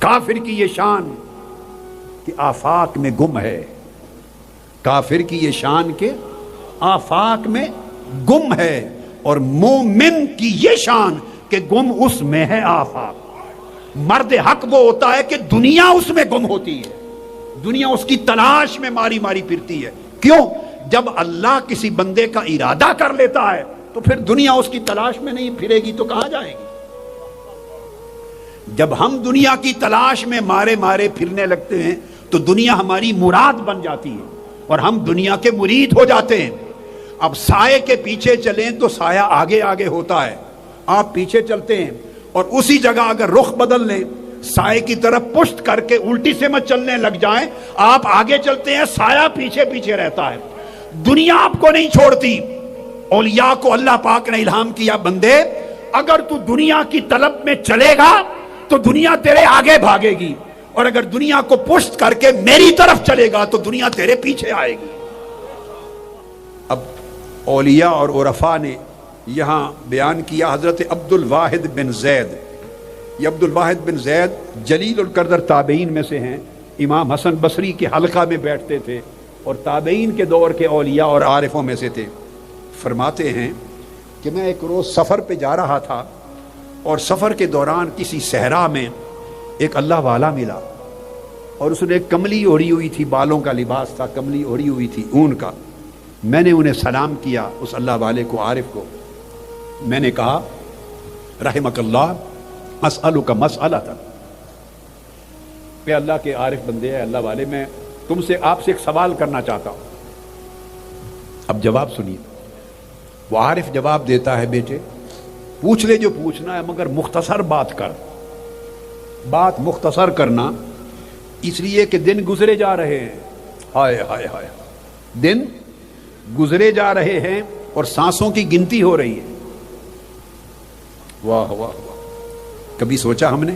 کافر کی یہ شان کہ آفاق میں گم ہے، کافر کی یہ شان کہ آفاق میں گم ہے، اور مومن کی یہ شان کہ گم اس میں ہے آفاق۔ مرد حق وہ ہوتا ہے کہ دنیا اس میں گم ہوتی ہے، دنیا اس کی تلاش میں ماری ماری پھرتی ہے۔ کیوں؟ جب اللہ کسی بندے کا ارادہ کر لیتا ہے تو پھر دنیا اس کی تلاش میں نہیں پھرے گی تو کہاں جائے گی؟ جب ہم دنیا کی تلاش میں مارے مارے پھرنے لگتے ہیں تو دنیا ہماری مراد بن جاتی ہے اور ہم دنیا کے مرید ہو جاتے ہیں۔ اب سائے کے پیچھے چلیں تو سایہ آگے آگے ہوتا ہے، آپ پیچھے چلتے ہیں، اور اسی جگہ اگر رخ بدل لیں، سائے کی طرف پشت کر کے الٹی سے مت چلنے لگ جائیں، آپ آگے چلتے ہیں، سایہ پیچھے پیچھے رہتا ہے۔ دنیا آپ کو نہیں چھوڑتی۔ اولیاء کو اللہ پاک نے الہام کیا، بندے اگر تو دنیا کی طلب میں چلے گا تو دنیا تیرے آگے بھاگے گی، اور اگر دنیا کو پشت کر کے میری طرف چلے گا تو دنیا تیرے پیچھے آئے گی۔ اب اولیاء اور عرفاء نے یہاں بیان کیا حضرت عبد الواحد بن زید۔ یہ عبد الواحد بن زید جلیل القدر تابعین میں سے ہیں، امام حسن بصری کے حلقہ میں بیٹھتے تھے اور تابعین کے دور کے اولیاء اور عارفوں میں سے تھے۔ فرماتے ہیں کہ میں ایک روز سفر پہ جا رہا تھا، اور سفر کے دوران کسی صحرا میں ایک اللہ والا ملا، اور اس نے ایک کملی اوڑھی ہوئی تھی، بالوں کا لباس تھا، کملی اوڑھی ہوئی تھی اون کا۔ میں نے انہیں سلام کیا، اس اللہ والے کو، عارف کو۔ میں نے کہا رحمک اللہ اسألک مسئلۃ، کہ اللہ کے عارف بندے ہیں، اللہ والے، میں تم سے، آپ سے ایک سوال کرنا چاہتا ہوں۔ اب جواب سنیے۔ وہ عارف جواب دیتا ہے، بیٹے پوچھ لے جو پوچھنا ہے، مگر مختصر بات کر۔ بات مختصر کرنا اس لیے کہ دن گزرے جا رہے ہیں، ہائے ہائے ہائے، دن گزرے جا رہے ہیں اور سانسوں کی گنتی ہو رہی ہے۔ واہ واہ واہ، کبھی سوچا ہم نے؟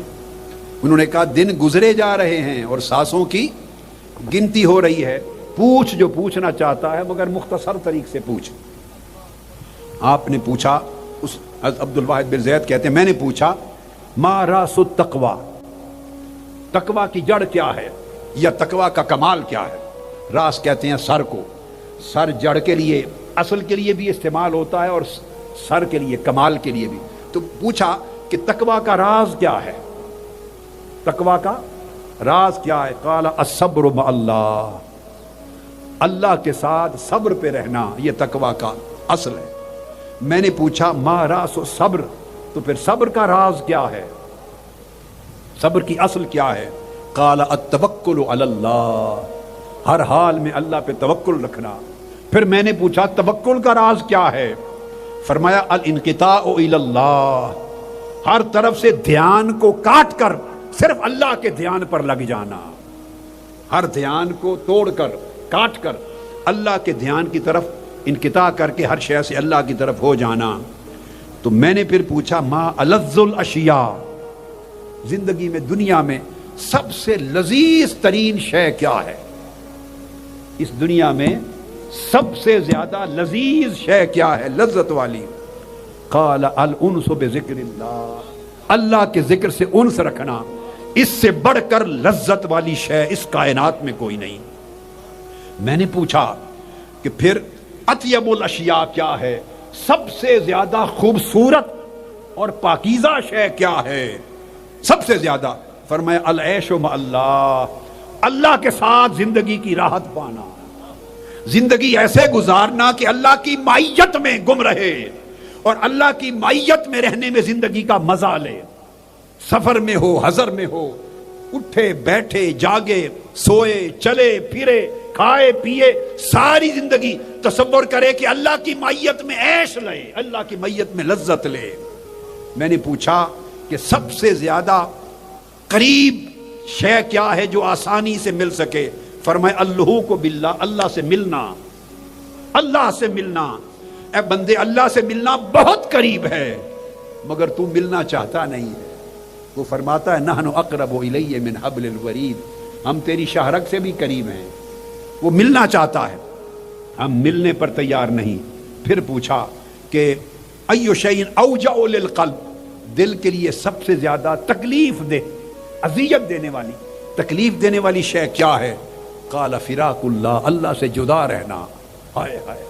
انہوں نے کہا دن گزرے جا رہے ہیں اور سانسوں کی گنتی ہو رہی ہے، پوچھ جو پوچھنا چاہتا ہے مگر مختصر طریق سے پوچھ۔ آپ نے پوچھا، اس عبد الواحد بن زید کہتے ہیں میں نے پوچھا ما راس التقوی، تقوی کی جڑ کیا ہے یا تقوی کا کمال کیا ہے؟ راس کہتے ہیں سر کو، سر جڑ کے لیے، اصل کے لیے بھی استعمال ہوتا ہے اور سر کے لیے، کمال کے لیے بھی۔ تو پوچھا کہ تقوی کا راز کیا ہے، تقوی کا راز کیا ہے؟ قال الصبر مع اللہ، اللہ کے ساتھ صبر پہ رہنا، یہ تقوی کا اصل ہے۔ میں نے پوچھا ما راس صبر، تو پھر صبر کا راز کیا ہے، صبر کی اصل کیا ہے؟ قال التوکل علی اللہ، ہر حال میں اللہ پہ توکل رکھنا۔ پھر میں نے پوچھا توکل کا راز کیا ہے؟ فرمایا الانقطاع الی اللہ، ہر طرف سے دھیان کو کاٹ کر صرف اللہ کے دھیان پر لگ جانا، ہر دھیان کو توڑ کر کاٹ کر اللہ کے دھیان کی طرف انقطاع کر کے ہر شے سے اللہ کی طرف ہو جانا۔ تو میں نے پھر پوچھا ما الذ الاشیاء، زندگی میں، دنیا میں سب سے لذیذ ترین شے کیا ہے؟ اس دنیا میں سب سے زیادہ لذیذ شے کیا ہے، لذت والی؟ قال الانس بذکر اللہ، اللہ کے ذکر سے انس رکھنا، اس سے بڑھ کر لذت والی شے اس کائنات میں کوئی نہیں۔ میں نے پوچھا کہ پھر اطیب الاشیاء کیا ہے، سب سے زیادہ خوبصورت اور پاکیزہ شے کیا ہے سب سے زیادہ؟ فرمایا العیش مع اللہ، اللہ کے ساتھ زندگی کی راحت پانا، زندگی ایسے گزارنا کہ اللہ کی معیت میں گم رہے اور اللہ کی معیت میں رہنے میں زندگی کا مزہ لے، سفر میں ہو، حضر میں ہو، اٹھے بیٹھے جاگے سوئے چلے پھرے کھائے پیے، ساری زندگی تصور کرے کہ اللہ کی معیت میں عیش لے، اللہ کی معیت میں لذت لے۔ میں نے پوچھا کہ سب سے زیادہ قریب شے کیا ہے جو آسانی سے مل سکے؟ فرمایا اللہوق باللہ، اللہ سے ملنا، اللہ سے ملنا۔ اے بندے اللہ سے ملنا بہت قریب ہے مگر تو ملنا چاہتا نہیں ہے۔ وہ فرماتا ہے نحن اقرب الیہ من حبل الورید، ہم تیری شاہرگ سے بھی قریب ہیں۔ وہ ملنا چاہتا ہے، ہم ملنے پر تیار نہیں۔ پھر پوچھا کہ ای شیء اوجع للقلب، دل کے لیے سب سے زیادہ تکلیف دہ اذیت دینے والی تکلیف دینے والی شے کیا ہے؟ قال فراق اللہ، اللہ سے جدا رہنا. ہائے ہائے،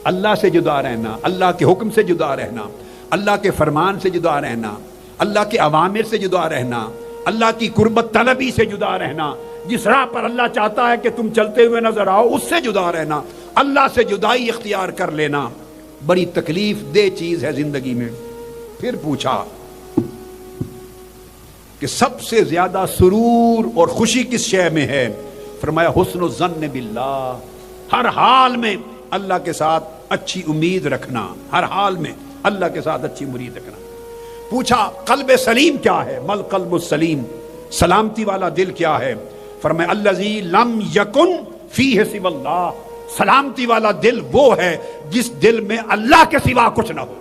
اللہ سے جدا رہنا، اللہ کے حکم سے جدا رہنا، اللہ کے فرمان سے جدا رہنا، اللہ کے اوامر سے جدا رہنا، اللہ کی قربت طلبی سے جدا رہنا، جس راہ پر اللہ چاہتا ہے کہ تم چلتے ہوئے نظر آؤ اس سے جدا رہنا، اللہ سے جدائی اختیار کر لینا بڑی تکلیف دہ چیز ہے زندگی میں. پھر پوچھا کہ سب سے زیادہ سرور اور خوشی کس شے میں ہے؟ فرمایا حسن الظن باللہ، ہر حال میں اللہ کے ساتھ اچھی امید رکھنا، ہر حال میں اللہ کے ساتھ اچھی امید رکھنا. پوچھا قلب سلیم کیا ہے؟ مل قلب السلیم، سلامتی والا دل کیا ہے؟ فرمایا الذی لم یکن فیہ سوی اللہ، سلامتی والا دل وہ ہے جس دل میں اللہ کے سوا کچھ نہ ہو،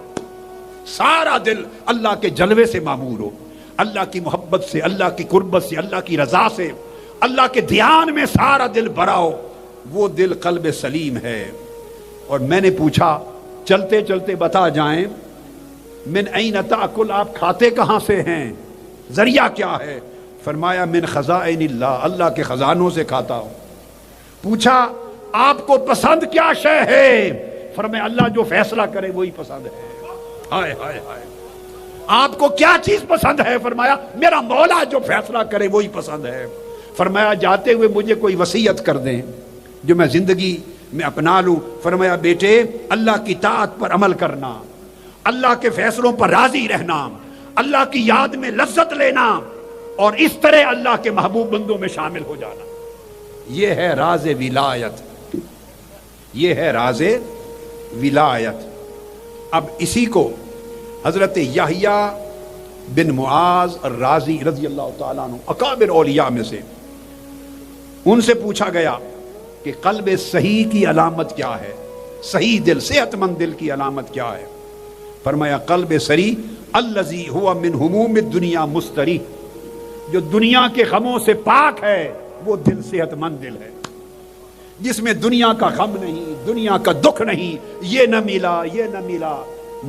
سارا دل اللہ کے جلوے سے معمور ہو، اللہ کی محبت سے، اللہ کی قربت سے، اللہ کی رضا سے، اللہ کے دھیان میں سارا دل بھرا ہو، وہ دل قلب سلیم ہے. اور میں نے پوچھا چلتے چلتے بتا جائیں من این تاکل، آپ کھاتے کہاں سے ہیں؟ ذریعہ کیا ہے؟ فرمایا من خزائن اللہ، اللہ کے خزانوں سے کھاتا ہوں. پوچھا آپ کو پسند کیا شے ہے؟ فرمایا اللہ جو فیصلہ کرے وہی پسند ہے. ہائے ہائے ہائے، آپ کو کیا چیز پسند ہے؟ فرمایا میرا مولا جو فیصلہ کرے وہی پسند ہے. فرمایا جاتے ہوئے مجھے کوئی وصیت کر دیں جو میں زندگی میں اپنا لوں. فرمایا بیٹے اللہ کی طاعت پر عمل کرنا، اللہ کے فیصلوں پر راضی رہنا، اللہ کی یاد میں لذت لینا، اور اس طرح اللہ کے محبوب بندوں میں شامل ہو جانا. یہ ہے راز ولایت، یہ ہے راز ولایت. اب اسی کو حضرت یحییٰ بن معاذ الرازی رضی اللہ تعالیٰ عنہ اکابر اولیاء میں سے، ان سے پوچھا گیا کہ قلب صحیح کی علامت کیا ہے؟ صحیح دل، صحت مند دل کی علامت کیا ہے؟ فرمایا قلب صحیح الذی ہوا من ہموم الدنیا مستری، جو دنیا کے غموں سے پاک ہے وہ دل صحت مند دل ہے، جس میں دنیا کا غم نہیں، دنیا کا دکھ نہیں، یہ نہ ملا، یہ نہ ملا،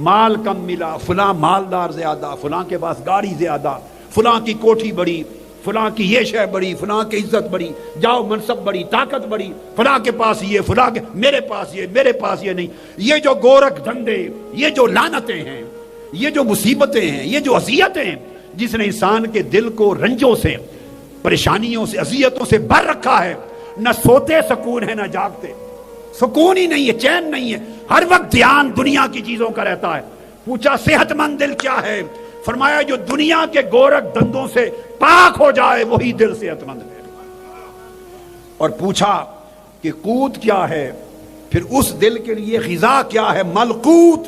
مال کم ملا، فلاں مالدار زیادہ، فلاں کے پاس گاڑی زیادہ، فلاں کی کوٹھی بڑی، فلاں کی یہ شے بڑی، فلاں کی عزت بڑی، جاؤ منصب بڑی، طاقت بڑی، فلاں کے پاس یہ، فلاں کے، میرے پاس یہ، میرے پاس یہ نہیں. یہ جو گورکھ دھندے، یہ جو لعنتیں ہیں، یہ جو مصیبتیں ہیں، یہ جو اذیتیں ہیں، جس نے انسان کے دل کو رنجوں سے، پریشانیوں سے، اذیتوں سے بھر رکھا ہے، نہ سوتے سکون ہے نہ جاگتے سکون ہی نہیں ہے، چین نہیں ہے، ہر وقت دھیان دنیا کی چیزوں کا رہتا ہے. پوچھا صحت مند دل کیا ہے؟ فرمایا جو دنیا کے گورکھ دندوں سے پاک ہو جائے وہی دل صحت مند ہے. اور پوچھا کہ قوت کیا ہے؟ پھر اس دل کے لیے غذا کیا ہے؟ ملقوت،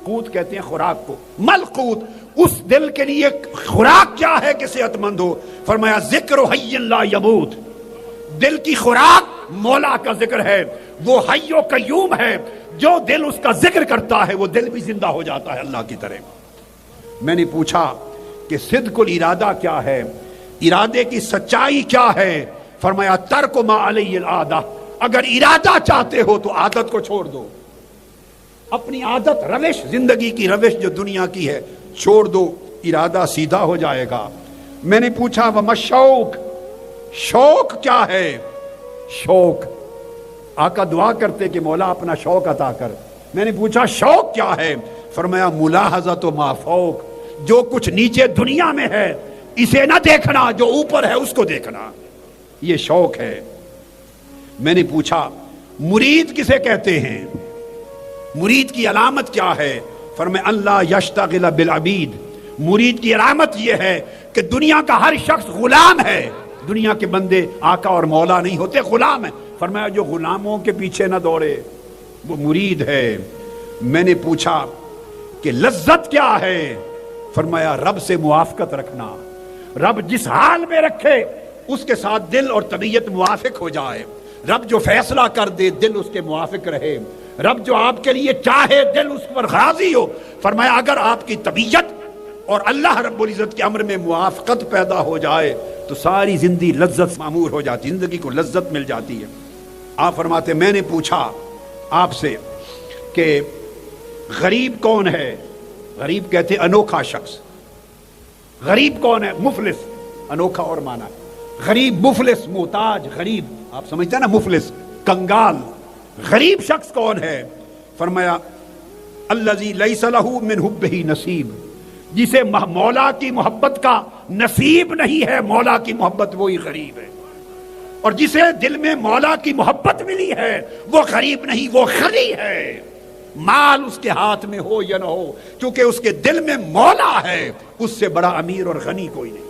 قوت کہتے ہیں خوراک کو، ملقوت، اس دل کے لیے خوراک کیا ہے کہ صحت مند ہو؟ فرمایا ذکر حی لا یموت، دل کی خوراک مولا کا ذکر ہے، وہ حی و قیوم ہے، جو دل اس کا ذکر کرتا ہے وہ دل بھی زندہ ہو جاتا ہے اللہ کی طرح. میں نے پوچھا کہ صدق الارادہ کیا ہے؟ ارادے کی سچائی کیا ہے؟ فرمایا ترک ما علیہ العادہ، اگر ارادہ چاہتے ہو تو عادت کو چھوڑ دو، اپنی عادت، روش، زندگی کی روش جو دنیا کی ہے چھوڑ دو، ارادہ سیدھا ہو جائے گا. میں نے پوچھا وما شوق، شوق کیا ہے؟ شوق، آقا دعا کرتے کہ مولا اپنا شوق عطا کر. میں نے پوچھا شوق کیا ہے؟ فرمایا ملاحظۃ ما فوق، جو کچھ نیچے دنیا میں ہے اسے نہ دیکھنا، جو اوپر ہے اس کو دیکھنا، یہ شوق ہے. میں نے پوچھا مرید کسے کہتے ہیں؟ مرید کی علامت کیا ہے؟ فرمایا اللہ یشتغل بالعبید، مرید کی علامت یہ ہے کہ دنیا کا ہر شخص غلام ہے، دنیا کے بندے آقا اور مولا نہیں ہوتے، غلام ہے. فرمایا جو غلاموں کے پیچھے نہ دوڑے وہ مرید ہے. میں نے پوچھا کہ لذت کیا ہے؟ فرمایا رب سے موافقت رکھنا، رب جس حال میں رکھے اس کے ساتھ دل اور طبیعت موافق ہو جائے، رب جو فیصلہ کر دے دل اس کے موافق رہے، رب جو آپ کے لیے چاہے دل اس پر راضی ہو. فرمایا اگر آپ کی طبیعت اور اللہ رب العزت کے امر میں موافقت پیدا ہو جائے تو ساری زندگی لذت معمور ہو جاتی، زندگی کو لذت مل جاتی ہے. آپ فرماتے میں نے پوچھا آپ سے کہ غریب کون ہے؟ غریب کہتے انوکھا شخص، غریب کون ہے؟ مفلس، انوکھا اور مانا ہے غریب، مفلس محتاج، غریب آپ سمجھتے ہیں نا، مفلس کنگال۔ غریب شخص کون ہے؟ فرمایا الذی لیس لہ من حبہ نصیب، جسے مولا کی محبت کا نصیب نہیں ہے، مولا کی محبت وہی غریب ہے، اور جسے دل میں مولا کی محبت ملی ہے وہ غریب نہیں، وہ غنی ہے، مال اس کے ہاتھ میں ہو یا نہ ہو، کیونکہ اس کے دل میں مولا ہے، اس سے بڑا امیر اور غنی کوئی نہیں۔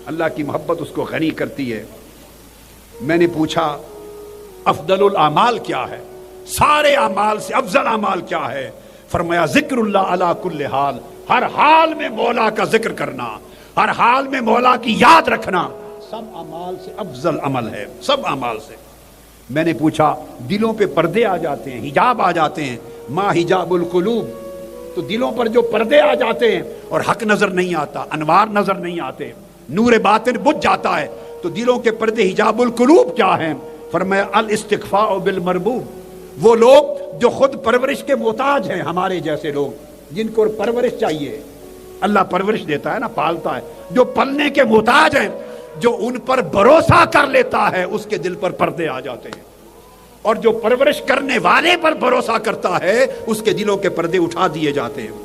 اللہ کی محبت اس کو غنی کرتی ہے۔ میں نے پوچھا افضل الاعمال کیا ہے؟ سارے اعمال سے افضل اعمال کیا ہے؟ فرمایا ذکر اللہ علی کل حال، ہر حال میں مولا کا ذکر کرنا، ہر حال میں مولا کی یاد رکھنا سب اعمال سے افضل عمل ہے، سب اعمال سے۔ میں نے پوچھا دلوں پہ پردے آ جاتے ہیں، حجاب آ جاتے ہیں، ما حجاب القلوب، تو دلوں پر جو پردے آ جاتے ہیں اور حق نظر نہیں آتا، انوار نظر نہیں آتے، نور باطن بجھ جاتا ہے، تو دلوں کے پردے حجاب القلوب کیا ہیں؟ فرمایا الاستکفاء بالمربوب، وہ لوگ جو خود پرورش کے محتاج ہیں، ہمارے جیسے لوگ جن کو پرورش چاہیے، اللہ پرورش دیتا ہے نا، پالتا ہے، جو پلنے کے محتاج ہیں، جو ان پر بھروسہ کر لیتا ہے اس کے دل پر پردے آ جاتے ہیں، اور جو پرورش کرنے والے پر بھروسہ کرتا ہے اس کے دلوں کے پردے اٹھا دیے جاتے ہیں۔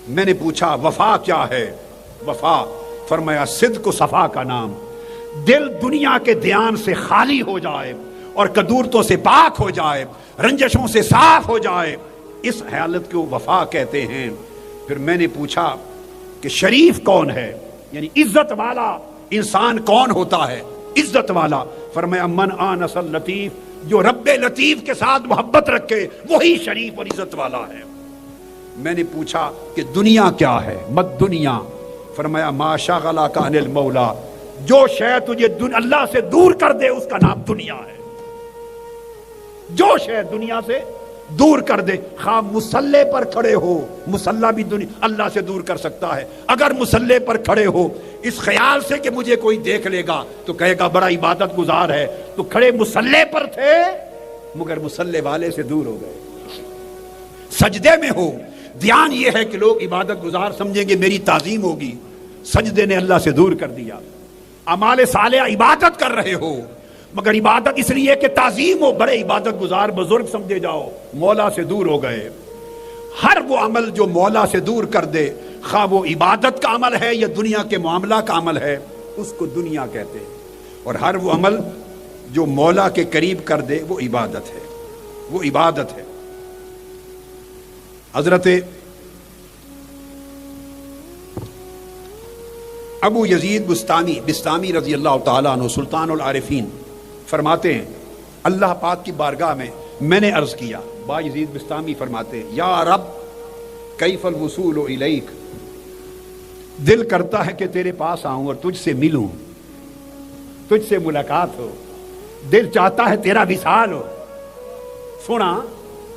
میں نے پوچھا وفا کیا ہے؟ وفا فرمایا صدق و صفا کا نام، دل دنیا کے دھیان سے خالی ہو جائے اور کدورتوں سے پاک ہو جائے، رنجشوں سے صاف ہو جائے، اس حالت کو وفا کہتے ہیں۔ پھر میں نے پوچھا کہ شریف کون ہے، یعنی عزت والا انسان کون ہوتا ہے؟ عزت والا فرمایا من آنس اللطیف، جو رب لطیف کے ساتھ محبت رکھے وہی شریف اور عزت والا ہے۔ میں نے پوچھا کہ دنیا کیا ہے؟ مد دنیا، فرمایا ما شغلک عن المولا، جو شے تجھے اللہ سے دور کر دے اس کا نام دنیا ہے، جو شے دنیا سے دور کر دے، خواہ مصلے پر کھڑے ہو، مصلہ بھی اللہ سے دور کر سکتا ہے، اگر مصلے پر کھڑے ہو اس خیال سے کہ مجھے کوئی دیکھ لے گا تو کہے گا بڑا عبادت گزار ہے، تو کھڑے مصلے پر تھے مگر مصلے والے سے دور ہو گئے، سجدے میں ہو، دھیان یہ ہے کہ لوگ عبادت گزار سمجھیں گے میری تعظیم ہوگی، سجدے نے اللہ سے دور کر دیا۔ اعمال صالحہ عبادت کر رہے ہو مگر عبادت اس لیے کہ تعظیم ہو، بڑے عبادت گزار بزرگ سمجھے جاؤ، مولا سے دور ہو گئے۔ ہر وہ عمل جو مولا سے دور کر دے، خواہ وہ عبادت کا عمل ہے یا دنیا کے معاملہ کا عمل ہے، اس کو دنیا کہتے ہیں، اور ہر وہ عمل جو مولا کے قریب کر دے وہ عبادت ہے، وہ عبادت ہے۔ حضرت ابو یزید بستامی رضی اللہ تعالیٰ عنہ سلطان العارفین فرماتے ہیں اللہ پاک کی بارگاہ میں نے عرض کیا، با یزید بستامی فرماتے ہیں یا رب کیف الوصول الیک، دل کرتا ہے کہ تیرے پاس آؤں اور تجھ سے ملوں، تجھ سے ملاقات ہو، دل چاہتا ہے تیرا وصال ہو، سونا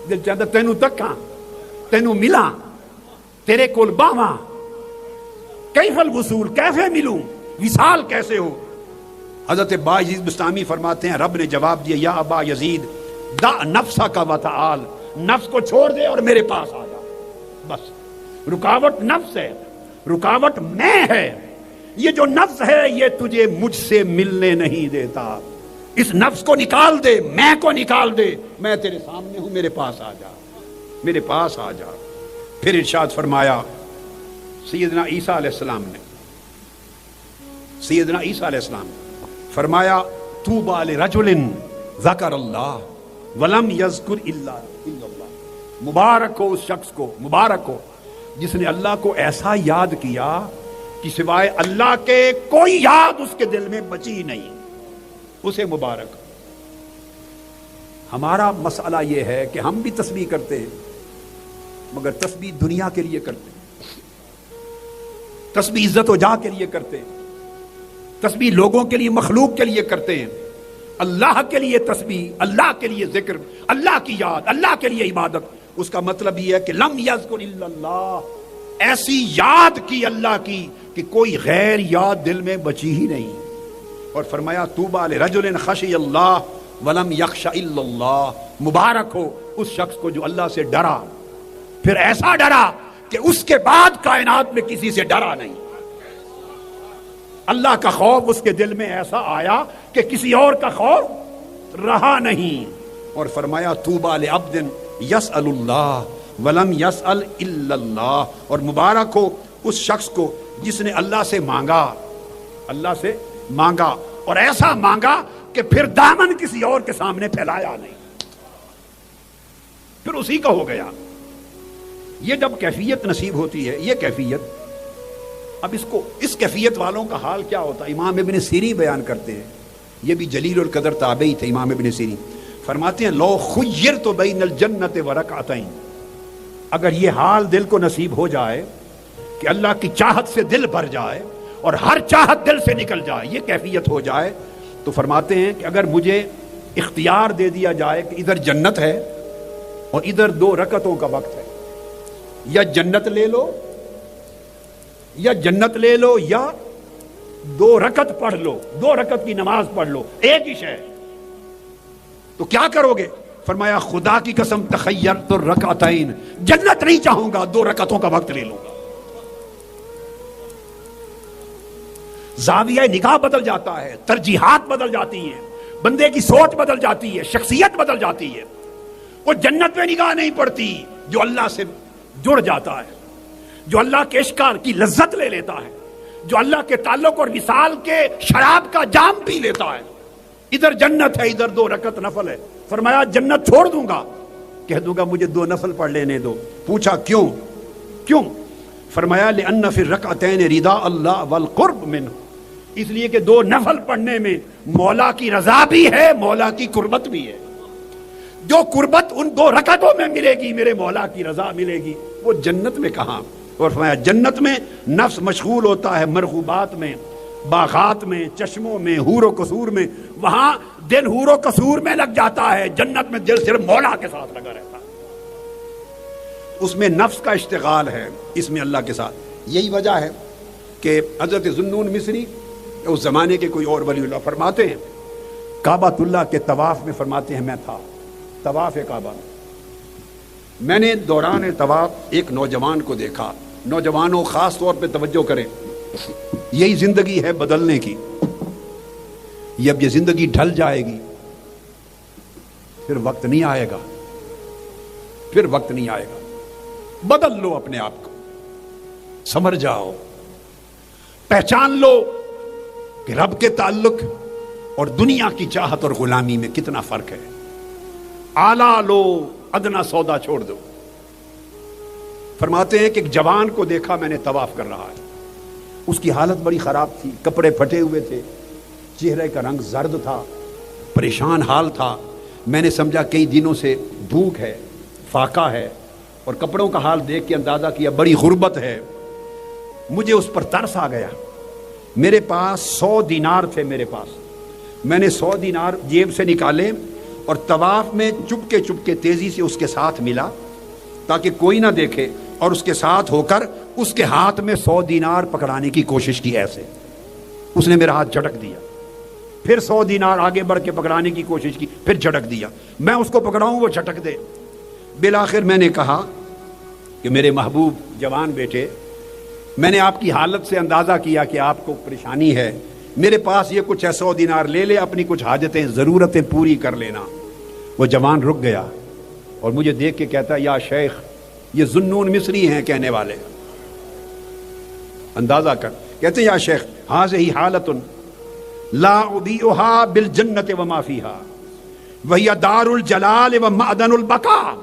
دل چاہتا تینوں تکاں، تینوں ملا، تیرے کول باواں، کیف الوصول، کیسے ملوں، وصال کیسے ہو؟ حضرت با یزید بستامی فرماتے ہیں رب نے جواب دیا یا ابا یزید دع نفسک وتعال، نفس کو چھوڑ دے اور میرے پاس آ جا، بس رکاوٹ نفس ہے، رکاوٹ میں ہے، یہ جو نفس ہے یہ تجھے مجھ سے ملنے نہیں دیتا، اس نفس کو نکال دے، میں کو نکال دے، میں تیرے سامنے ہوں، میرے پاس آ جا، میرے پاس آ جا۔ پھر ارشاد فرمایا سیدنا عیسیٰ علیہ السلام نے، سیدنا عیسیٰ علیہ السلام نے فرمایا طوبی لرجل ذکر اللہ ولم یذکر الا اللہ، مبارک ہو اس شخص کو، مبارک ہو جس نے اللہ کو ایسا یاد کیا کہ سوائے اللہ کے کوئی یاد اس کے دل میں بچی نہیں، اسے مبارک۔ ہمارا مسئلہ یہ ہے کہ ہم بھی تسبیح کرتے ہیں مگر تسبیح دنیا کے لیے کرتے ہیں، تسبیح عزت و جاہ کے لیے کرتے ہیں، تسبیح لوگوں کے لیے مخلوق کے لیے کرتے ہیں، اللہ کے لیے تسبیح، اللہ کے لیے ذکر، اللہ کی یاد، اللہ کے لیے عبادت، اس کا مطلب یہ ہے کہ لم یذکر الا اللہ، ایسی یاد کی اللہ کی کہ کوئی غیر یاد دل میں بچی ہی نہیں۔ اور فرمایا طوبی لرجل خشی اللہ ولم یخش الا اللہ، مبارک ہو اس شخص کو جو اللہ سے ڈرا، پھر ایسا ڈرا کہ اس کے بعد کائنات میں کسی سے ڈرا نہیں. اللہ کا خوف اس کے دل میں ایسا آیا کہ کسی اور کا خوف رہا نہیں. اور فرمایا طوبی لعبد یسأل اللہ ولم یسأل الا اللہ. اور مبارک ہو اس شخص کو جس نے اللہ سے مانگا اور ایسا مانگا کہ پھر دامن کسی اور کے سامنے پھیلایا نہیں, پھر اسی کا ہو گیا. یہ جب کیفیت نصیب ہوتی ہے, یہ کیفیت, اب اس کیفیت والوں کا حال کیا ہوتا ہے؟ امام ابن سیرین بیان کرتے ہیں, یہ بھی جلیل القدر تابعی تھے. امام ابن سیرین فرماتے ہیں لو خیرت بین الجنت ورکعتین, اگر یہ حال دل کو نصیب ہو جائے کہ اللہ کی چاہت سے دل بھر جائے اور ہر چاہت دل سے نکل جائے, یہ کیفیت ہو جائے, تو فرماتے ہیں کہ اگر مجھے اختیار دے دیا جائے کہ ادھر جنت ہے اور ادھر 2 رکعتوں کا وقت ہے, یا جنت لے لو یا 2 رکعت پڑھ لو, 2 رکعت کی نماز پڑھ لو, ایک ہی شے, تو کیا کرو گے؟ فرمایا خدا کی قسم تخیرت الرکعتین, جنت نہیں چاہوں گا, 2 رکعتوں کا وقت لے لوں گا. زاویہ نگاہ بدل جاتا ہے, ترجیحات بدل جاتی ہیں, بندے کی سوچ بدل جاتی ہے, شخصیت بدل جاتی ہے. وہ جنت پہ نگاہ نہیں پڑتی جو اللہ سے جڑ جاتا ہے, جو اللہ کے عشق کی لذت لے لیتا ہے, جو اللہ کے تعلق اور وصال کے شراب کا جام پی لیتا ہے. ادھر جنت ہے, ادھر 2 رکعت نفل ہے. فرمایا جنت چھوڑ دوں گا, کہہ دوں گا مجھے 2 نفل پڑھ لینے دو. پوچھا کیوں؟ فرمایا لأن فی الرکعتین رضا اللہ والقرب منہ, اس لیے کہ 2 نفل پڑھنے میں مولا کی رضا بھی ہے, مولا کی قربت بھی ہے. جو قربت ان 2 رکعتوں میں ملے گی, میرے مولا کی رضا ملے گی, وہ جنت میں کہاں؟ اور فرمایا جنت میں نفس مشغول ہوتا ہے مرغوبات میں, باغات میں, چشموں میں, حور و قصور میں, وہاں دل حور و قصور میں لگ جاتا ہے, جنت میں دل صرف مولا کے ساتھ لگا رہتا ہے. اس میں نفس کا اشتغال ہے, اس میں اللہ کے ساتھ. یہی وجہ ہے کہ حضرت ذوالنون مصری اس زمانے کے کوئی اور ولی اللہ فرماتے ہیں, کعبۃ اللہ کے طواف میں فرماتے ہیں میں تھا, طواف کعبہ میں نے دوران طواف ایک نوجوان کو دیکھا. نوجوانوں خاص طور پہ توجہ کریں, یہی زندگی ہے بدلنے کی. یہ اب یہ زندگی ڈھل جائے گی, پھر وقت نہیں آئے گا, بدل لو اپنے آپ کو, سمجھ جاؤ, پہچان لو کہ رب کے تعلق اور دنیا کی چاہت اور غلامی میں کتنا فرق ہے. آلہ لو, ادنا سودا چھوڑ دو. فرماتے ہیں کہ ایک جوان کو دیکھا میں نے طواف کر رہا ہے, اس کی حالت بڑی خراب تھی, کپڑے پھٹے ہوئے تھے, چہرے کا رنگ زرد تھا, پریشان حال تھا. میں نے سمجھا کئی دنوں سے بھوک ہے, فاقہ ہے, اور کپڑوں کا حال دیکھ کے اندازہ کیا بڑی غربت ہے. مجھے اس پر ترس آ گیا. میرے پاس 100 دینار تھے میرے پاس. میں نے 100 دینار جیب سے نکالے اور طواف میں چپکے تیزی سے اس کے ساتھ ملا تاکہ کوئی نہ دیکھے, اور اس کے ساتھ ہو کر اس کے ہاتھ میں 100 دینار پکڑانے کی کوشش کی. ایسے اس نے میرا ہاتھ جھٹک دیا, پھر 100 دینار آگے بڑھ کے پکڑانے کی کوشش کی, پھر جھٹک دیا. میں اس کو پکڑاؤں وہ جھٹک دے. بالآخر میں نے کہا کہ میرے محبوب جوان بیٹے, میں نے آپ کی حالت سے اندازہ کیا کہ آپ کو پریشانی ہے, میرے پاس یہ کچھ ہے, 100 دینار لے لے, اپنی کچھ حاجتیں ضرورتیں پوری کر لینا. وہ جوان رک گیا اور مجھے دیکھ کے کہتا یا شیخ, یہ ذوالنون مصری ہیں کہنے والے, اندازہ کر. کہتے یا شیخ ہذہ حالۃ لا اضیئھا بالجنۃ وما فیھا وہی دار الجلال ومعدن البقاء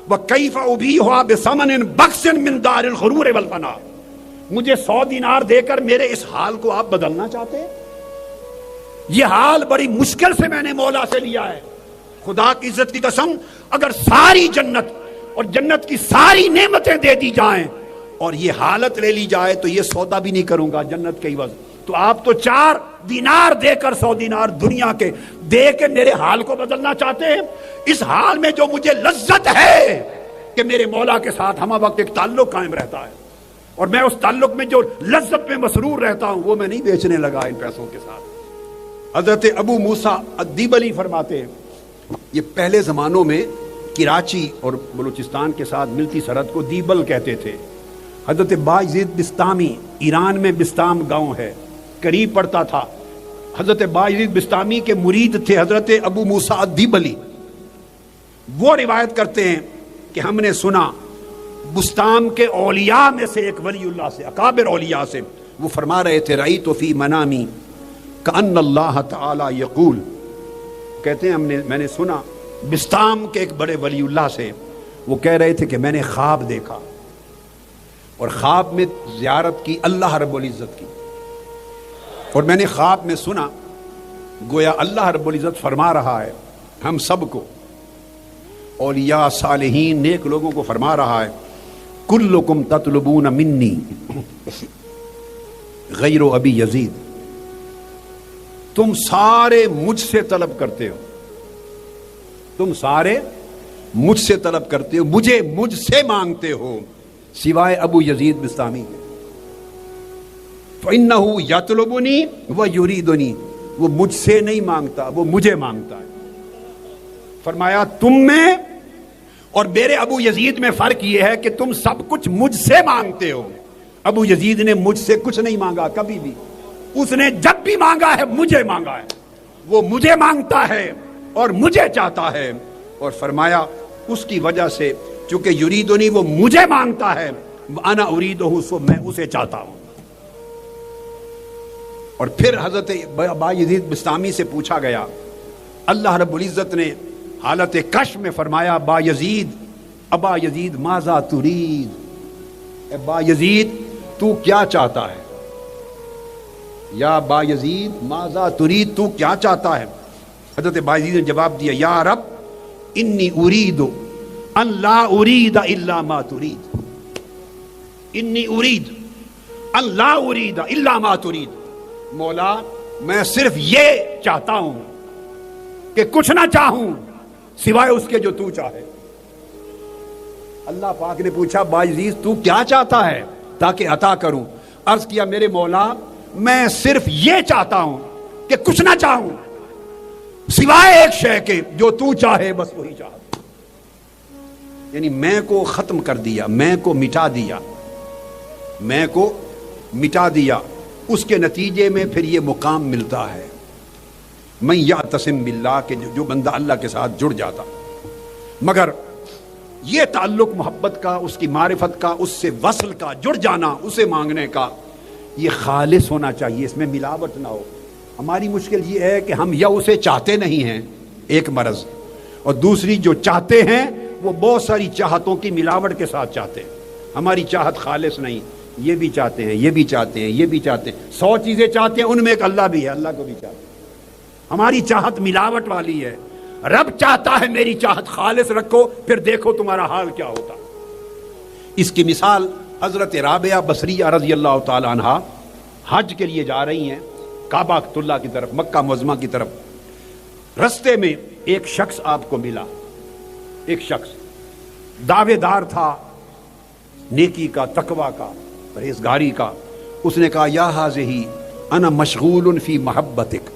وکیف ابیئھا بثمن بخس من دار الغرور والفنا. مجھے 100 دینار دے کر میرے اس حال کو آپ بدلنا چاہتے ہیں؟ یہ حال بڑی مشکل سے میں نے مولا سے لیا ہے. خدا کی عزت کی قسم, اگر ساری جنت اور جنت کی ساری نعمتیں دے دی جائیں اور یہ حالت لے لی جائے تو یہ سودا بھی نہیں کروں گا جنت کے عوض. تو آپ تو 4 دینار دے کر 100 دینار دنیا کے دے کے میرے حال کو بدلنا چاہتے ہیں. اس حال میں جو مجھے لذت ہے کہ میرے مولا کے ساتھ ہمہ وقت ایک تعلق قائم رہتا ہے, اور میں اس تعلق میں جو لذت میں مسرور رہتا ہوں وہ میں نہیں بیچنے لگا ان پیسوں کے ساتھ. حضرت ابو موسیٰ الدیبلی فرماتے ہیں, یہ پہلے زمانوں میں کراچی اور بلوچستان کے ساتھ ملتی سرحد کو دیبل کہتے تھے, حضرت بايزيد بسطامی، ایران میں بسطام گاؤں ہے، قریب پڑتا تھا. حضرت بايزيد بسطامی کے مرید تھے حضرت ابو موسیٰ الدیبلی. وہ روایت کرتے ہیں کہ ہم نے سنا بسطام کے اولیاء میں سے ایک ولی اللہ سے، اکابر اولیاء سے، وہ فرما رہے تھے رأیت فی منامی کأن اللہ تعالی یقول، کہتے ہیں میں نے سنا بسطام کے ایک بڑے ولی اللہ سے، وہ کہہ رہے تھے کہ میں نے خواب دیکھا اور خواب میں زیارت کی اللہ رب العزت کی، اور میں نے خواب میں سنا گویا اللہ رب العزت فرما رہا ہے ہم سب کو، اولیاء صالحین نیک لوگوں کو فرما رہا ہے کلکم تطلبون منی غیر ابی یزید، تم سارے مجھ سے طلب کرتے ہو، تم سارے مجھ سے طلب کرتے ہو، مجھ سے مانگتے ہو سوائے ابو یزید بسطامی کے. فإنہ یطلبنی ویریدنی، وہ مجھ سے نہیں مانگتا، وہ مجھے مانگتا ہے. فرمایا تم میں اور میرے ابو یزید میں فرق یہ ہے کہ تم سب کچھ مجھ سے مانگتے ہو، ابو یزید نے مجھ سے کچھ نہیں مانگا کبھی بھی، اس نے جب بھی مانگا ہے مجھے مانگا ہے، وہ مجھے مانگتا ہے اور مجھے چاہتا ہے. اور فرمایا اس کی وجہ سے چونکہ یریدنی وہ مجھے مانگتا ہے، انا اریدہ سو میں اسے چاہتا ہوں. اور پھر حضرت بايزيد بسطامی سے پوچھا گیا، اللہ رب العزت نے حالت کشف میں فرمایا بايزيد ابا یزید ماذا ترید، اے بايزيد تو کیا چاہتا ہے، یا بايزيد ماذا ترید تو کیا چاہتا ہے. حضرت بايزيد نے جواب دیا یا رب انی ارید ان لا ارید الا ما ترید، انی ارید ان لا ارید الا ما ترید، مولا میں صرف یہ چاہتا ہوں کہ کچھ نہ چاہوں سوائے اس کے جو تو چاہے. اللہ پاک نے پوچھا بايزيد تو کیا چاہتا ہے تاکہ عطا کروں. عرض کیا میرے مولا میں صرف یہ چاہتا ہوں کہ کچھ نہ چاہوں سوائے ایک شے کے جو تو چاہے بس وہی چاہتا. یعنی میں کو ختم کر دیا، میں کو مٹا دیا، میں کو مٹا دیا، اس کے نتیجے میں پھر یہ مقام ملتا ہے من یعتصم باللہ کہ جو بندہ اللہ کے ساتھ جڑ جاتا. مگر یہ تعلق محبت کا، اس کی معرفت کا، اس سے وصل کا، جڑ جانا، اسے مانگنے کا، یہ خالص ہونا چاہیے، اس میں ملاوٹ نہ ہو. ہماری مشکل یہ ہے کہ ہم یا اسے چاہتے نہیں ہیں، ایک مرض، اور دوسری جو چاہتے ہیں وہ بہت ساری چاہتوں کی ملاوٹ کے ساتھ چاہتے ہیں. ہماری چاہت خالص نہیں، یہ بھی چاہتے ہیں، یہ بھی چاہتے ہیں، یہ بھی چاہتے ہیں، 100 چیزیں چاہتے ہیں، ان میں ایک اللہ بھی ہے، اللہ کو بھی چاہتے ہیں. ہماری چاہت ملاوٹ والی ہے. رب چاہتا ہے میری چاہت خالص رکھو، پھر دیکھو تمہارا حال کیا ہوتا. اس کی مثال حضرت رابعہ بصریہ رضی اللہ تعالی عنہ حج کے لیے جا رہی ہیں کعبہ اللہ کی طرف، مکہ معظمہ کی طرف. رستے میں ایک شخص آپ کو ملا، ایک شخص دعوے دار تھا نیکی کا، تقوی کا، پرہیزگاری کا. اس نے کہا یا حاذہ انا مشغول فی محبتک.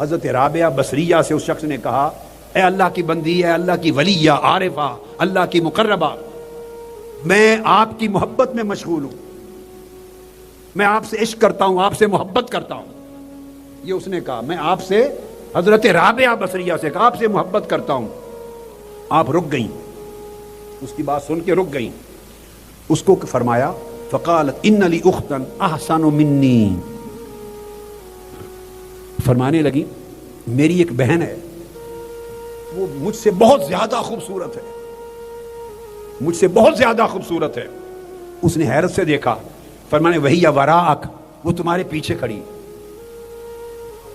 حضرت رابعہ بصریہ سے اس شخص نے کہا اے اللہ کی بندی، اے اللہ کی ولیہ، عارفہ، اللہ کی مقربہ، میں آپ کی محبت میں مشغول ہوں، میں آپ سے عشق کرتا ہوں، آپ سے محبت کرتا ہوں. یہ اس نے کہا، میں آپ سے، حضرت رابعہ بصریہ سے کہا آپ سے محبت کرتا ہوں. آپ رک گئیں، اس کی بات سن کے رک گئیں. اس کو فرمایا فقالت ان لی اختا احسن منی، فرمانے لگی میری ایک بہن ہے وہ مجھ سے بہت زیادہ خوبصورت ہے، مجھ سے بہت زیادہ خوبصورت ہے. اس نے حیرت سے دیکھا، فرمانے وہی وراءک، وہ تمہارے پیچھے کھڑی.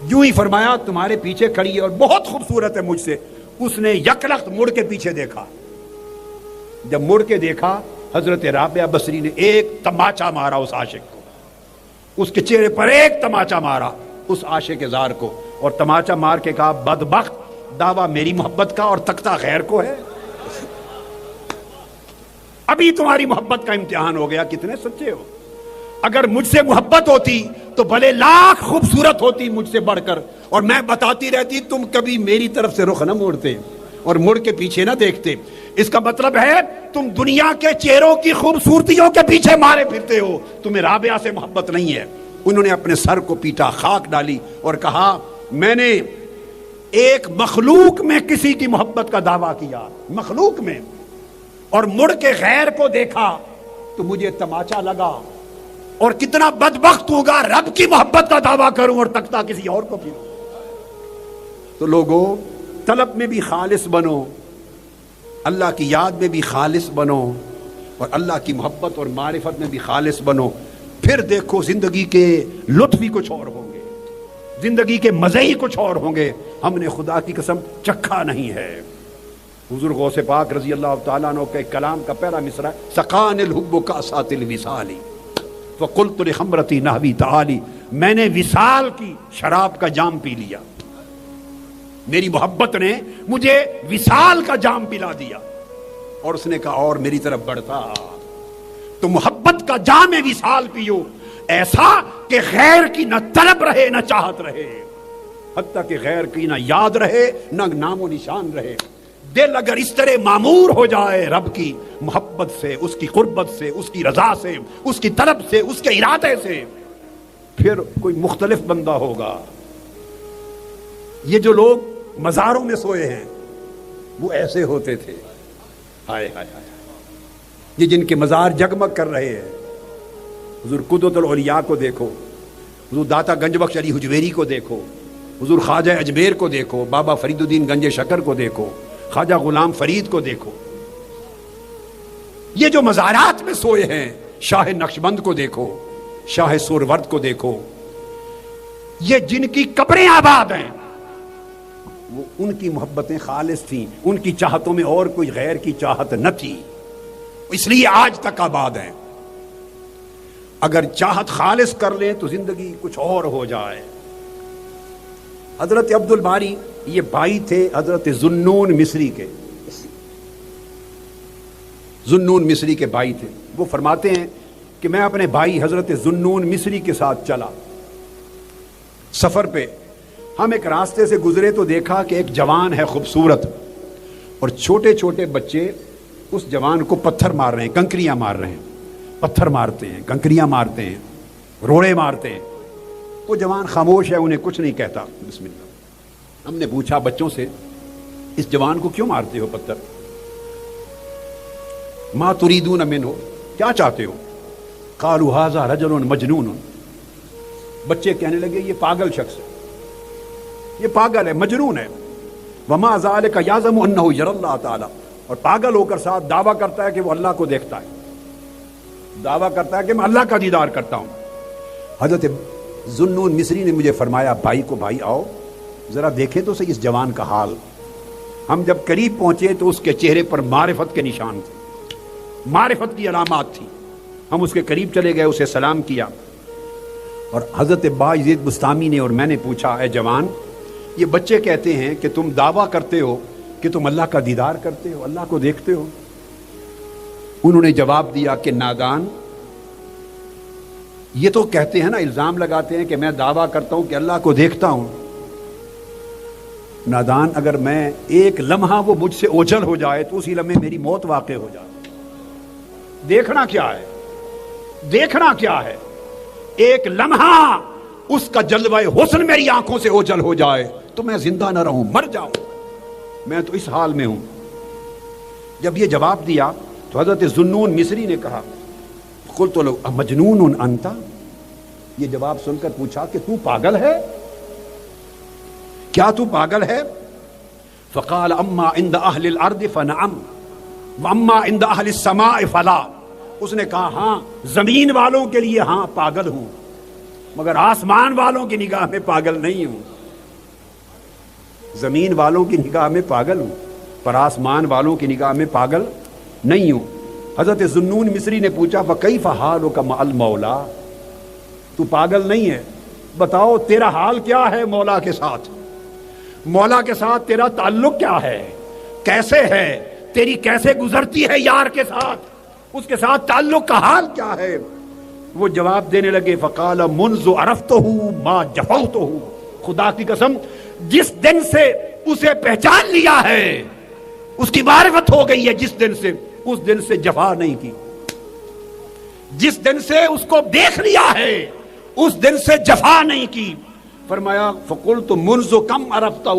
یوں ہی فرمایا تمہارے پیچھے کھڑی ہے اور بہت خوبصورت ہے مجھ سے. اس نے یکلخت مڑ کے پیچھے دیکھا. جب مڑ کے دیکھا حضرت رابعہ بصری نے ایک تماچا مارا اس عاشق کو، اس کے چہرے پر ایک تماچا مارا اس عاشق زار کو، اور تماچا مار کے کہا بدبخت، دعویٰ میری محبت کا اور تختہ غیر کو ہے. ابھی تمہاری محبت کا امتحان ہو گیا، کتنے سچے ہو. اگر مجھ سے محبت ہوتی تو بھلے لاکھ خوبصورت ہوتی مجھ سے بڑھ کر، اور میں بتاتی رہتی تم کبھی میری طرف سے رخ نہ موڑتے. اور مڑ کے پیچھے نہ دیکھتے. اس کا مطلب ہے تم دنیا کے چہروں کی خوبصورتیوں کے پیچھے مارے پھرتے ہو, تمہیں رابعہ سے محبت نہیں ہے. انہوں نے اپنے سر کو پیٹا, خاک ڈالی اور کہا میں نے ایک مخلوق میں کسی کی محبت کا دعویٰ کیا, مخلوق میں, اور مڑ کے غیر کو دیکھا تو مجھے تماچا لگا, اور کتنا بدبخت ہوگا رب کی محبت کا دعویٰ کروں اور تختہ کسی اور کو پھروں. تو لوگوں, طلب میں بھی خالص بنو, اللہ کی یاد میں بھی خالص بنو, اور اللہ کی محبت اور معرفت میں بھی خالص بنو. پھر دیکھو زندگی کے لطف ہی کچھ اور ہوں گے, زندگی کے مزے ہی کچھ اور ہوں گے. ہم نے خدا کی قسم چکھا نہیں ہے. حضور غوث پاک رضی اللہ تعالیٰ عنہ کے کلام کا پہلا مصرع ہے, سقان الحب کاسات الوصال فقلت لخمرتی نحوی تعالی, میں نے وصال کی شراب کا جام پی لیا, میری محبت نے مجھے وصال کا جام پلا دیا. اور اس نے کہا اور میری طرف بڑھتا. تو محبت کا جام وصال پیو, ایسا کہ غیر کی نہ طلب رہے نہ چاہت رہے, حتیٰ کہ غیر کی نہ یاد رہے نہ نام و نشان رہے. دل اگر اس طرح معمور ہو جائے رب کی محبت سے, اس کی قربت سے, اس کی رضا سے, اس کی طلب سے, اس کے ارادے سے, پھر کوئی مختلف بندہ ہوگا. یہ جو لوگ مزاروں میں سوئے ہیں وہ ایسے ہوتے تھے. ہائے ہائے ہائے, یہ جن کے مزار جگمگ کر رہے ہیں, حضور قدوۃ الاولیاء کو دیکھو, حضور داتا گنج بخش علی حجویری کو دیکھو, حضور خواجہ اجمیر کو دیکھو, بابا فرید الدین گنج شکر کو دیکھو, خواجہ غلام فرید کو دیکھو. یہ جو مزارات میں سوئے ہیں, شاہ نقشبند کو دیکھو, شاہ سورورد کو دیکھو, یہ جن کی قبریں آباد ہیں وہ ان کی محبتیں خالص تھیں, ان کی چاہتوں میں اور کوئی غیر کی چاہت نہ تھی, اس لیے آج تک آباد ہیں. اگر چاہت خالص کر لیں تو زندگی کچھ اور ہو جائے. حضرت عبد الباری یہ بھائی تھے حضرت ذوالنون مصری کے, ذوالنون مصری کے بھائی تھے. وہ فرماتے ہیں کہ میں اپنے بھائی حضرت ذوالنون مصری کے ساتھ چلا سفر پہ. ہم ایک راستے سے گزرے تو دیکھا کہ ایک جوان ہے خوبصورت, اور چھوٹے چھوٹے بچے اس جوان کو پتھر مار رہے ہیں, کنکریاں مار رہے ہیں, پتھر مارتے ہیں, کنکریاں مارتے ہیں, روڑے مارتے ہیں. وہ جوان خاموش ہے, انہیں کچھ نہیں کہتا. بسم اللہ. ہم نے پوچھا بچوں سے, اس جوان کو کیوں مارتے ہو پتھر؟ ما تريدون منه, کیا چاہتے ہو؟ قالوا هذا رجل مجنون. بچے کہنے لگے یہ پاگل شخص ہے, یہ پاگل ہے, مجنون ہے. وما ذلك يعزم انه يرى الله تعالی, اور پاگل ہو کر ساتھ دعویٰ کرتا ہے کہ وہ اللہ کو دیکھتا ہے, دعویٰ کرتا ہے کہ میں اللہ کا دیدار کرتا ہوں. حضرت ذوالنون مصری نے مجھے فرمایا بھائی کو, بھائی آؤ ذرا دیکھیں تو صحیح اس جوان کا حال. ہم جب قریب پہنچے تو اس کے چہرے پر معرفت کے نشان تھے, معرفت کی علامات تھی. ہم اس کے قریب چلے گئے, اسے سلام کیا, اور حضرت باعزید بستامی نے اور میں نے پوچھا اے جوان, یہ بچے کہتے ہیں کہ تم دعویٰ کرتے ہو کہ تم اللہ کا دیدار کرتے ہو, اللہ کو دیکھتے ہو. انہوں نے جواب دیا کہ نادان, یہ تو کہتے ہیں نا, الزام لگاتے ہیں کہ میں دعویٰ کرتا ہوں کہ اللہ کو دیکھتا ہوں. نادان, اگر میں ایک لمحہ وہ مجھ سے اوجھل ہو جائے تو اسی لمحے میری موت واقع ہو جائے. دیکھنا کیا ہے, دیکھنا کیا ہے؟ ایک لمحہ اس کا جلوہ حسن میری آنکھوں سے اوجھل ہو جائے تو میں زندہ نہ رہوں, مر جاؤں. میں تو اس حال میں ہوں. جب یہ جواب دیا تو حضرت ذوالنون مصری نے کہا قلت له مجنون انت, یہ جواب سن کر پوچھا کہ تو پاگل ہے, کیا تو پاگل ہے؟ فقال اما عند اہل الارض فنعم واما عند اہل السماء فلا. اس نے کہا ہاں زمین والوں کے لیے ہاں پاگل ہوں, مگر آسمان والوں کی نگاہ میں پاگل نہیں ہوں. زمین والوں کی نگاہ میں پاگل ہوں پر آسمان والوں کی نگاہ میں پاگل نہیں ہوں. حضرت ذوالنون مصری نے پوچھا فکیف حالک مع المولا, تو پاگل نہیں ہے, بتاؤ تیرا حال کیا ہے مولا کے ساتھ, مولا کے ساتھ تیرا تعلق کیا ہے, کیسے ہے, تیری کیسے گزرتی ہے یار کے ساتھ, اس کے ساتھ تعلق کا حال کیا ہے؟ وہ جواب دینے لگے فقال منذ عرفتہ ما جفوتہ, خدا کی قسم جس دن سے اسے پہچان لیا ہے اس کی معرفت ہو گئی ہے جس دن سے، اس دن سے جفا نہیں کی، جس دن سے اس کو دیکھ لیا ہے اس دن سے جفا نہیں کی۔ فرمایا فقلت منذ کم عرفتہ،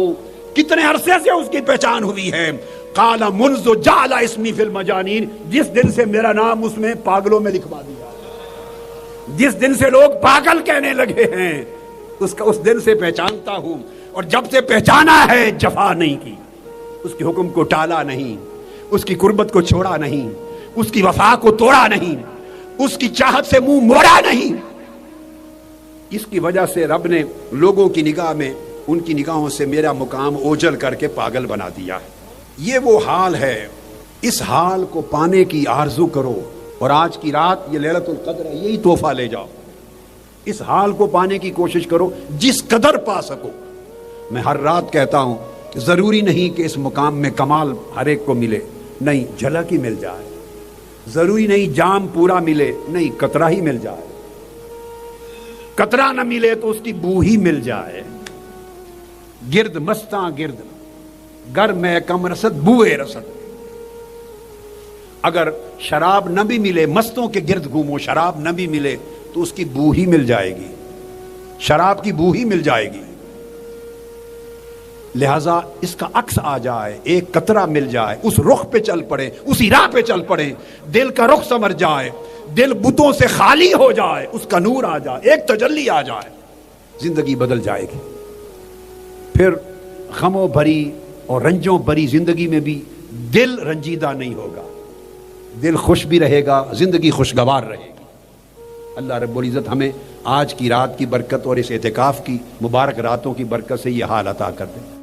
کتنے عرصے سے اس کی پہچان ہوئی ہے؟ قال منذ جعل اسمی فی المجانین، جس دن سے میرا نام اس میں پاگلوں میں لکھوا دیا، جس دن سے لوگ پاگل کہنے لگے ہیں اس دن سے پہچانتا ہوں، اور جب سے پہچانا ہے جفا نہیں کی، اس کے حکم کو ٹالا نہیں، اس کی قربت کو چھوڑا نہیں، اس کی وفا کو توڑا نہیں، اس کی چاہت سے منہ موڑا نہیں۔ اس کی وجہ سے رب نے لوگوں کی نگاہ میں، ان کی نگاہوں سے میرا مقام اوجھل کر کے پاگل بنا دیا ہے۔ یہ وہ حال ہے، اس حال کو پانے کی آرزو کرو، اور آج کی رات یہ لیلۃ القدر ہے، یہی تحفہ لے جاؤ، اس حال کو پانے کی کوشش کرو جس قدر پا سکو۔ میں ہر رات کہتا ہوں ضروری نہیں کہ اس مقام میں کمال ہر ایک کو ملے، نہیں جھلک ہی مل جائے، ضروری نہیں جام پورا ملے، نہیں قطرہ ہی مل جائے، قطرہ نہ ملے تو اس کی بو ہی مل جائے۔ گرد مستاں گرد گر میں کم رسد بوئے رسد، اگر شراب نہ بھی ملے، مستوں کے گرد گھومو، شراب نہ بھی ملے تو اس کی بو ہی مل جائے گی، شراب کی بو ہی مل جائے گی۔ لہذا اس کا عکس آ جائے، ایک قطرہ مل جائے، اس رخ پہ چل پڑے، اسی راہ پہ چل پڑے، دل کا رخ سمر جائے، دل بتوں سے خالی ہو جائے، اس کا نور آ جائے، ایک تجلی آ جائے، زندگی بدل جائے گی۔ پھر غموں بھری اور رنجوں بھری زندگی میں بھی دل رنجیدہ نہیں ہوگا، دل خوش بھی رہے گا، زندگی خوشگوار رہے گی۔ اللہ رب العزت ہمیں آج کی رات کی برکت اور اس اعتکاف کی مبارک راتوں کی برکت سے یہ حال عطا کر دے۔